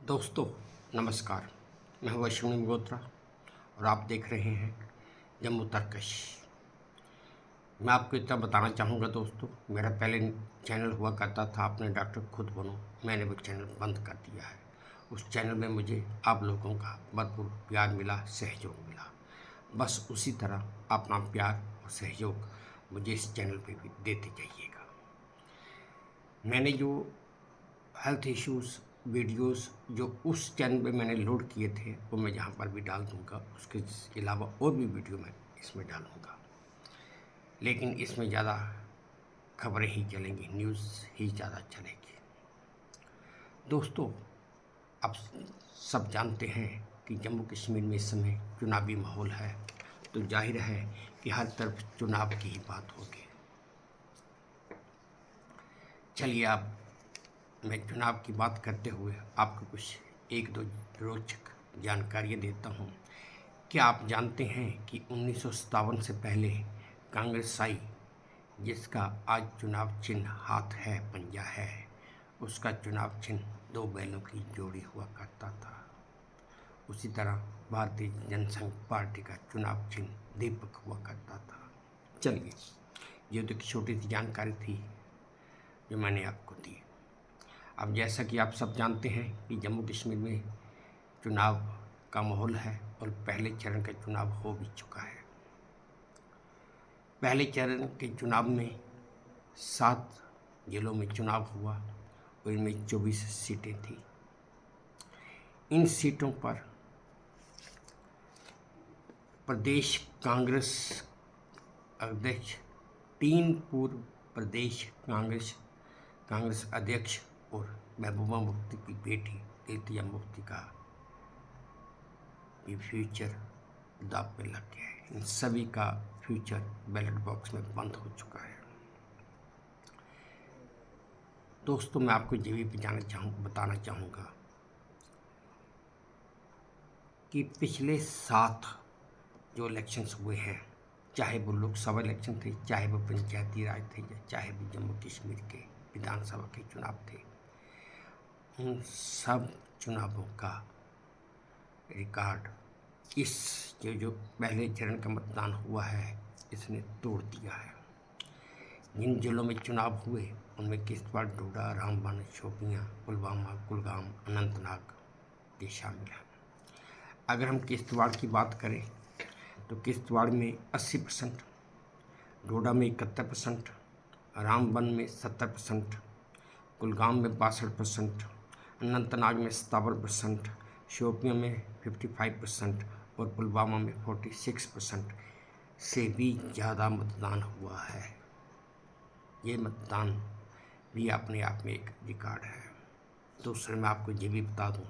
दोस्तों नमस्कार। मैं हूँ अश्विनी मल्होत्रा और आप देख रहे हैं जम्मू तरकश। मैं आपको इतना बताना चाहूँगा दोस्तों, मेरा पहले चैनल हुआ करता था अपने डॉक्टर खुद बनो, मैंने वो चैनल बंद कर दिया है। उस चैनल में मुझे आप लोगों का भरपूर प्यार मिला, सहयोग मिला। बस उसी तरह अपना प्यार और सहयोग मुझे इस चैनल पे भी देते जाइएगा। मैंने जो हेल्थ इश्यूज़ वीडियोस जो उस चैनल पे मैंने लोड किए थे वो मैं यहाँ पर भी डाल दूँगा। उसके अलावा और भी वीडियो मैं इसमें डालूँगा, लेकिन इसमें ज़्यादा खबरें ही चलेंगी, न्यूज़ ही ज़्यादा चलेगी। दोस्तों, आप सब जानते हैं कि जम्मू कश्मीर में इस समय चुनावी माहौल है, तो जाहिर है कि हर तरफ चुनाव की ही बात होगी। चलिए अब मैं चुनाव की बात करते हुए आपको कुछ एक दो रोचक जानकारियाँ देता हूँ। क्या आप जानते हैं कि 1957 से पहले कांग्रेस आई, जिसका आज चुनाव चिन्ह हाथ है, पंजा है, उसका चुनाव चिन्ह दो बैलों की जोड़ी हुआ करता था। उसी तरह भारतीय जनसंघ पार्टी का चुनाव चिन्ह दीपक हुआ करता था। चलिए, ये तो एक छोटी सी जानकारी थी जो मैंने आपको दी। अब जैसा कि आप सब जानते हैं कि जम्मू कश्मीर में चुनाव का माहौल है और पहले चरण का चुनाव हो भी चुका है। पहले चरण के चुनाव में 7 जिलों में चुनाव हुआ और इनमें 24 सीटें थी। इन सीटों पर प्रदेश कांग्रेस अध्यक्ष, 3 पूर्व प्रदेश कांग्रेस अध्यक्ष और महबूबा मुफ्ती की बेटी इल्तिजा मुफ्ती का भी फ्यूचर दांव पे लग गया है। इन सभी का फ्यूचर बैलेट बॉक्स में बंद हो चुका है। दोस्तों, मैं आपको ये भी बताना चाहूँगा कि पिछले 7 जो इलेक्शंस हुए हैं, चाहे वो लोकसभा इलेक्शन थे, चाहे वो पंचायती राज थे, या चाहे वो जम्मू कश्मीर के विधानसभा के चुनाव थे, उन सब चुनावों का रिकॉर्ड इस जो पहले चरण का मतदान हुआ है, इसने तोड़ दिया है। जिन जिलों में चुनाव हुए उनमें किश्तवाड़, डोडा, रामबन, शोपियाँ, पुलवामा, कुलगाम, अनंतनाग ये शामिल हैं। अगर हम किश्तवाड़ की बात करें तो किश्तवाड़ में 80%, डोडा में 71%, रामबन में 70%, कुलगाम में 62%, अनंतनाग में 57%, शोपियाँ में 55% और पुलवामा में 46% से भी ज़्यादा मतदान हुआ है। ये मतदान भी अपने आप में एक रिकॉर्ड है। दूसरे मैं आपको ये भी बता दूं,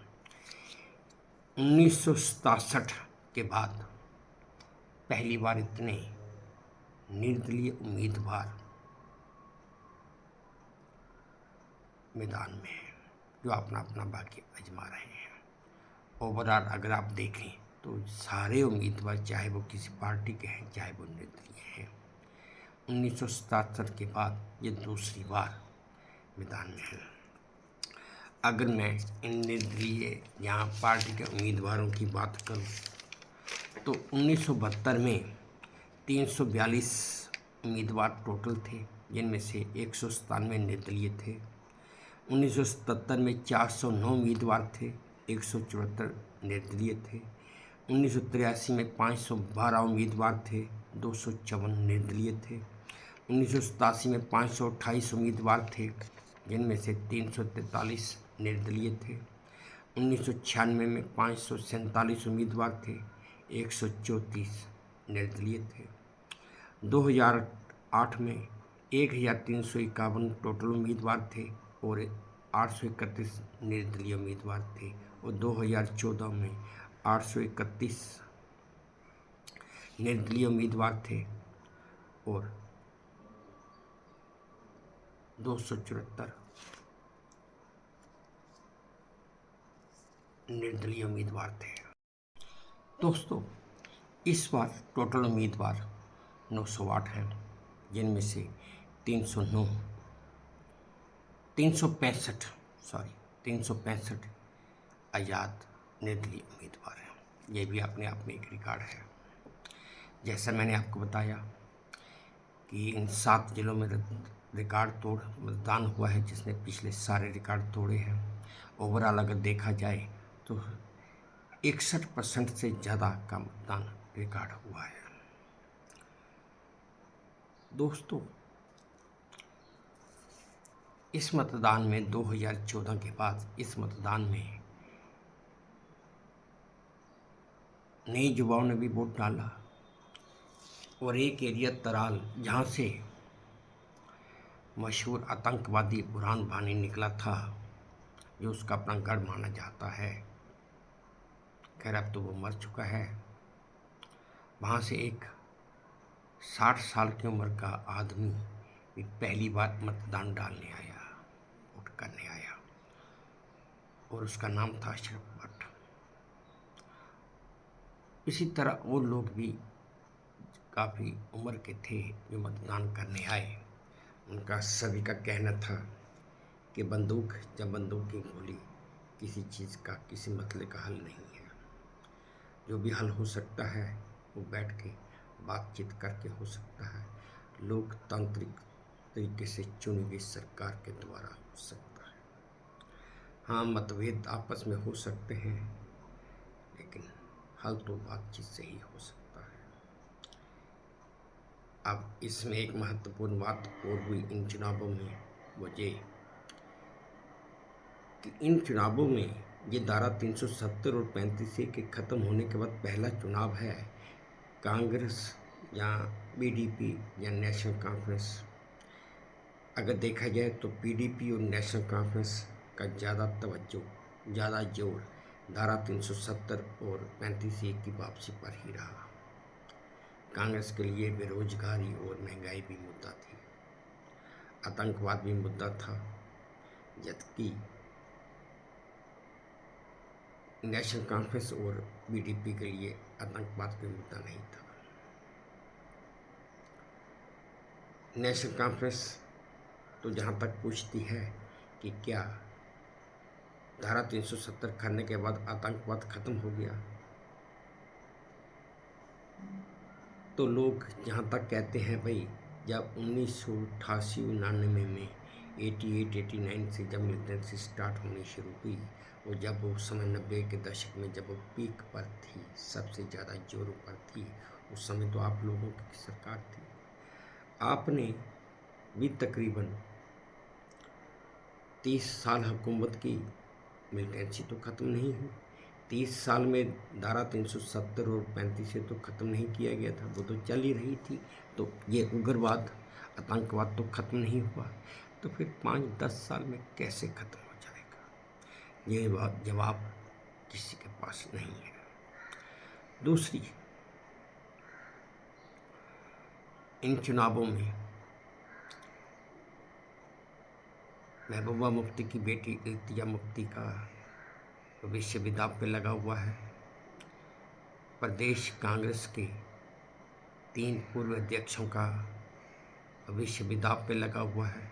1967 के बाद पहली बार इतने निर्दलीय उम्मीदवार मैदान में हैं जो अपना अपना भाग्य आजमा रहे हैं। ओवरऑल अगर आप देखें तो सारे उम्मीदवार, चाहे वो किसी पार्टी के हैं, चाहे वो निर्दलीय हैं, 1967 के बाद ये दूसरी बार मैदान में है। अगर मैं इन निर्दलीय यहाँ पार्टी के उम्मीदवारों की बात करूं तो 1972 में 342 उम्मीदवार टोटल थे, जिनमें से 197 निर्दलीय थे। 1977 में 409 उम्मीदवार थे, 174 निर्दलीय थे। 1983 में 512 उम्मीदवार थे, 254 निर्दलीय थे। 1987 में 528 उम्मीदवार थे, जिनमें से 343 निर्दलीय थे। 1996 में 547 उम्मीदवार थे, 134 निर्दलीय थे। 2008 में 1351 टोटल उम्मीदवार थे और 831 निर्दलीय उम्मीदवार थे और 2014 में 831 निर्दलीय उम्मीदवार थे और 274 निर्दलीय उम्मीदवार थे। दोस्तों, इस बार टोटल उम्मीदवार 908 हैं, जिनमें से 365 आज़ाद निर्दलीय उम्मीदवार हैं। ये भी अपने आप में एक रिकॉर्ड है। जैसा मैंने आपको बताया कि इन 7 जिलों में रिकॉर्ड तोड़ मतदान हुआ है, जिसने पिछले सारे रिकॉर्ड तोड़े हैं। ओवरऑल अगर देखा जाए तो 61% से ज़्यादा का मतदान रिकॉर्ड हुआ है। दोस्तों, इस मतदान में 2014 के बाद इस मतदान में नए युवाओं ने भी वोट डाला और एक एरिया तराल, जहाँ से मशहूर आतंकवादी बुरहान वानी निकला था, जो उसका अपना गढ़ माना जाता है, खैर अब तो वो मर चुका है। वहाँ से एक 60 साल की उम्र का आदमी भी पहली बार मतदान डालने आया, वोट करने आया, और उसका नाम था अशरफ भट्ट। इसी तरह वो लोग भी काफ़ी उम्र के थे जो मतदान करने आए। उनका सभी का कहना था कि बंदूक की गोली किसी चीज़ का, किसी मसले का हल नहीं है। जो भी हल हो सकता है वो बैठ के बातचीत करके हो सकता है, लोकतांत्रिक तरीके से चुनी गई सरकार के द्वारा हो सकता है। हाँ, मतभेद आपस में हो सकते हैं, लेकिन हल तो बातचीत से ही हो सकता है। अब इसमें एक महत्वपूर्ण बात और हुई इन चुनावों में, वो ये कि इन चुनावों में ये धारा 370 और 35A के ख़त्म होने के बाद पहला चुनाव है कांग्रेस या बीडीपी या नेशनल कॉन्फ्रेंस। अगर देखा जाए तो पीडीपी और नेशनल कॉन्फ्रेंस का ज़्यादा जोर धारा 370 और 35A की वापसी पर ही रहा। कांग्रेस के लिए बेरोजगारी और महंगाई भी मुद्दा थी, आतंकवाद भी मुद्दा था, जबकि नेशनल कॉन्फ्रेंस और बीडीपी के लिए आतंकवाद कोई मुद्दा नहीं था। नेशनल कॉन्फ्रेंस तो जहाँ तक पूछती है कि क्या धारा 370 करने के बाद आतंकवाद खत्म हो गया, तो लोग जहाँ तक कहते हैं भाई, जब 1988-89 में 88-89 से जब मिलिटेंसी स्टार्ट होनी शुरू हुई, और जब वो समय 90 के दशक में जब वो पीक पर थी, सबसे ज़्यादा जोरों पर थी, उस समय तो आप लोगों की सरकार थी। आपने भी तकरीबन 30 साल हुकूमत की, मिलिटेंसी तो ख़त्म नहीं हुई। 30 साल में धारा 370 और 35 से तो ख़त्म नहीं किया गया था, वो तो चल ही रही थी। तो ये उग्रवाद, आतंकवाद तो ख़त्म नहीं हुआ, तो फिर 5-10 साल में कैसे ख़त्म हो जाएगा? ये जवाब किसी के पास नहीं है। दूसरी, इन चुनावों में महबूबा मुफ्ती की बेटी इल्तिजा मुफ्ती का भविष्य भी दांव पे लगा हुआ है। प्रदेश कांग्रेस के 3 पूर्व अध्यक्षों का भविष्य भी दांव पे लगा हुआ है।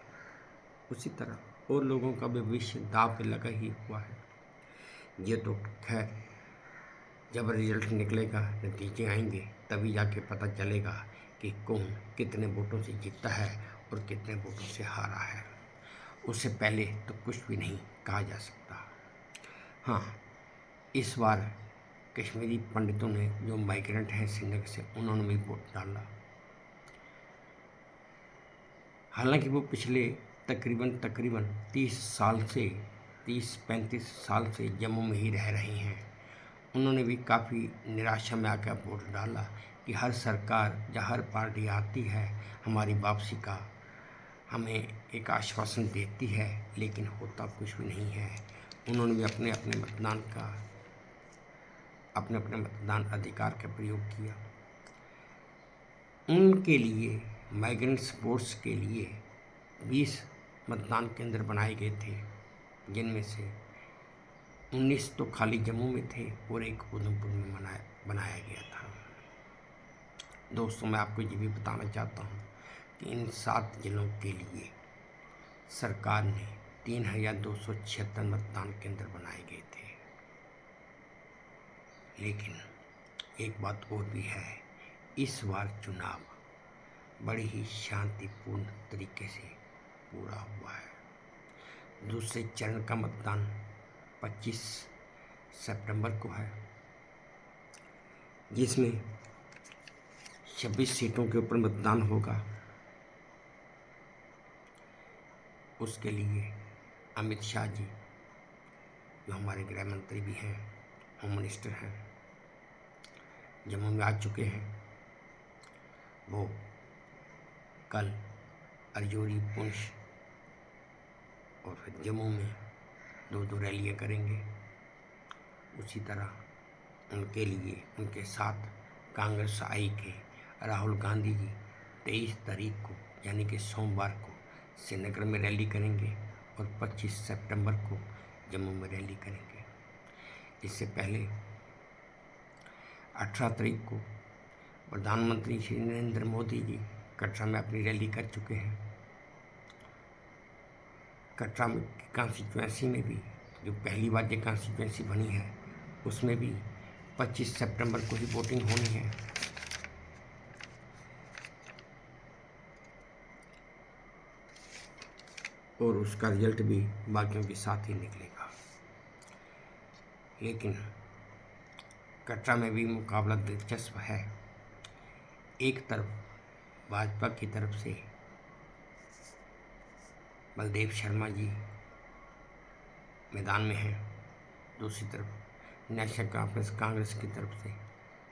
उसी तरह और लोगों का भी भविष्य दांव पे लगा ही हुआ है। ये तो खैर जब रिजल्ट निकलेगा, नतीजे आएंगे, तभी जाके पता चलेगा कि कौन कितने वोटों से जीता है और कितने वोटों से हारा है। उससे पहले तो कुछ भी नहीं कहा जा सकता। हाँ, इस बार कश्मीरी पंडितों ने, जो माइग्रेंट हैं श्रीनगर से, उन्होंने भी वोट डाला। हालांकि वो पिछले तकरीबन 30-35 साल से जम्मू में ही रह रहे हैं। उन्होंने भी काफ़ी निराशा में आकर वोट डाला कि हर सरकार या हर पार्टी आती है, हमारी वापसी का हमें एक आश्वासन देती है, लेकिन होता कुछ भी नहीं है। उन्होंने भी अपने अपने मतदान अधिकार का प्रयोग किया। उनके लिए माइग्रेंट स्पोर्ट्स के लिए 20 मतदान केंद्र बनाए गए थे, जिनमें से 19 तो खाली जम्मू में थे और एक उधमपुर में बनाया गया था। दोस्तों, मैं आपको ये भी बताना चाहता हूँ कि इन 7 जिलों के लिए सरकार ने 3276 मतदान केंद्र बनाए गए थे। लेकिन एक बात और भी है, इस बार चुनाव बड़े ही शांतिपूर्ण तरीके से पूरा हुआ है। दूसरे चरण का मतदान 25 सितंबर को है, जिसमें 26 सीटों के ऊपर मतदान होगा। उसके लिए अमित शाह जी, जो हमारे गृह मंत्री भी हैं, होम मिनिस्टर हैं, जम्मू में आ चुके हैं। वो कल अरजोरी, पुंछ और फिर जम्मू में 2 रैलियां करेंगे। उसी तरह उनके लिए उनके साथ कांग्रेस आई के राहुल गांधी जी 23 तारीख को यानी कि सोमवार को श्रीनगर में रैली करेंगे और 25 सितंबर को जम्मू में रैली करेंगे। इससे पहले 18 तारीख को प्रधानमंत्री श्री नरेंद्र मोदी जी कटरा में अपनी रैली कर चुके हैं। कटरा में कॉन्स्टिट्यूंसी में भी, जो पहली बार ये कॉन्स्टिट्यूंसी बनी है, उसमें भी 25 सितंबर को ही वोटिंग होनी है। और उसका रिजल्ट भी बाकियों के साथ ही निकलेगा। लेकिन कटरा में भी मुकाबला दिलचस्प है। एक तरफ भाजपा की तरफ से बलदेव शर्मा जी मैदान में हैं, दूसरी तरफ नेशनल कांग्रेस की तरफ से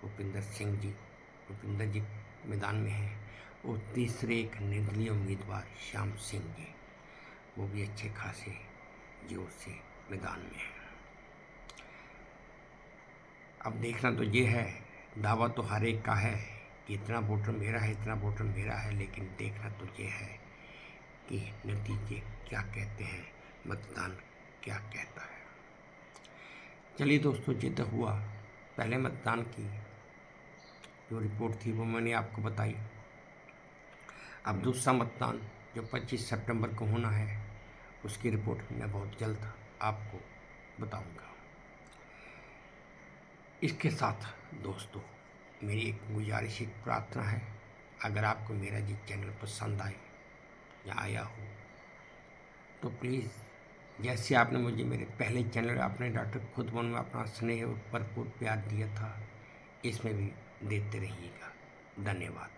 भूपिंदर जी मैदान में हैं, और तीसरे एक निर्दलीय उम्मीदवार श्याम सिंह जी, वो भी अच्छे खासे जोर से मैदान में हैं। अब देखना तो ये है, दावा तो हर एक का है कि इतना वोटर मेरा है, इतना वोटर मेरा है, लेकिन देखना तो ये है कि नतीजे क्या कहते हैं, मतदान क्या कहता है। चलिए दोस्तों, ये तो हुआ पहले मतदान की जो रिपोर्ट थी, वो मैंने आपको बताई। अब दूसरा मतदान जो 25 सितंबर को होना है, उसकी रिपोर्ट मैं बहुत जल्द आपको बताऊंगा। इसके साथ दोस्तों, मेरी एक गुजारिश, एक प्रार्थना है, अगर आपको मेरा ये चैनल पसंद आए या आया हो तो प्लीज़, जैसे आपने मुझे मेरे पहले चैनल अपने डॉक्टर खुद मन में अपना स्नेह और भरपूर प्यार दिया था, इसमें भी देते रहिएगा। धन्यवाद।